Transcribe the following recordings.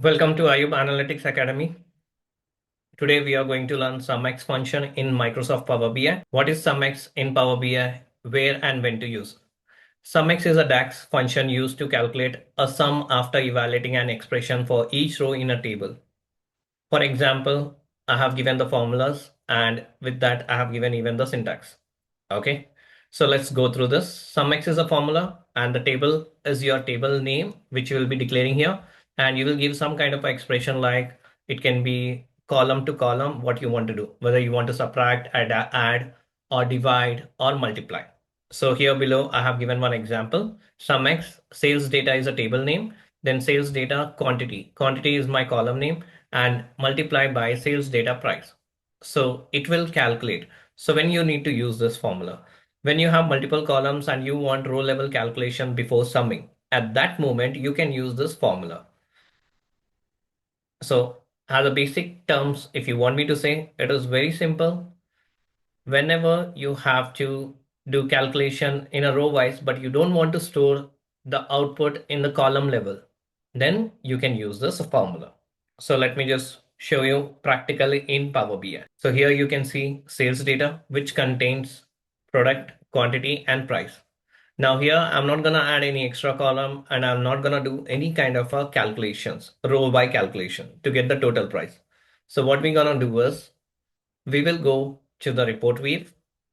Welcome to Ayub Analytics Academy. Today we are going to learn SUMX function in Microsoft Power BI. What is SUMX in Power BI? Where and when to use? SUMX is a DAX function used to calculate a sum after evaluating an expression for each row in a table. For example, I have given the formulas and with that I have given even the syntax. Okay, so let's go through this. SUMX is a formula and the table is your table name, which you will be declaring here. And you will give some kind of expression like it can be column to column, what you want to do, whether you want to subtract, add or divide or multiply. So here below, I have given one example. SUMX sales data is a table name, then sales data quantity. Quantity is my column name and multiply by sales data price. So it will calculate. So when you need to use this formula, when you have multiple columns and you want row level calculation before summing, at that moment, you can use this formula. So as a basic terms, if you want me to say, it is very simple. Whenever you have to do calculation in a row wise, but you don't want to store the output in the column level, then you can use this formula. So let me just show you practically in Power BI. So here you can see sales data, which contains product, quantity, and price. Now here, I'm not gonna add any extra column and I'm not gonna do any kind of a calculations, row by calculation to get the total price. So what we're gonna do is we will go to the report view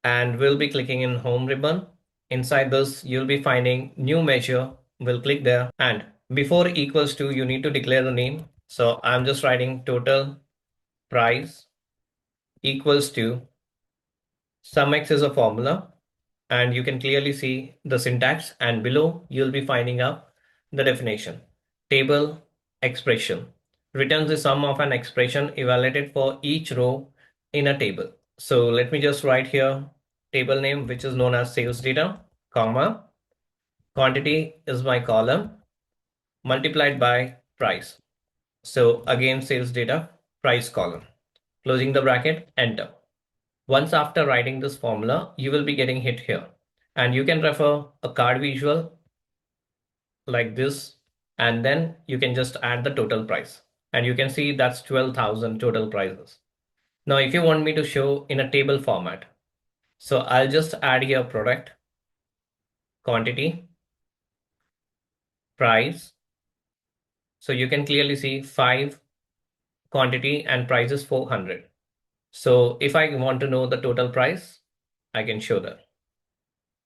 and we'll be clicking in home ribbon. Inside this, you'll be finding new measure. We'll click there and before equals to, you need to declare the name. So I'm just writing total price equals to SUMX is a formula and you can clearly see the syntax and below you'll be finding out the definition. Table expression returns the sum of an expression evaluated for each row in a table. So let me just write here table name, which is known as sales data, comma, quantity is my column multiplied by price. So again, sales data, price column, closing the bracket, enter. Once after writing this formula, you will be getting hit here and you can refer a card visual like this and then you can just add the total price and you can see that's 12,000 total prices. Now, if you want me to show in a table format, so I'll just add here product, quantity, price. So you can clearly see 5 quantity and price is 400. So if I want to know the total price, I can show that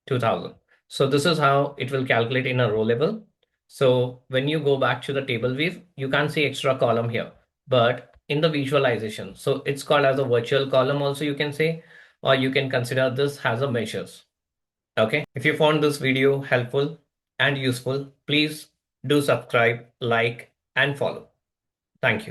2000. So this is how it will calculate in a row level. So when you go back to the table view, you can't see extra column here, but in the visualization, so it's called as a virtual column also you can say, or you can consider this as a measures. Okay. If you found this video helpful and useful, please do subscribe, like, and follow. Thank you.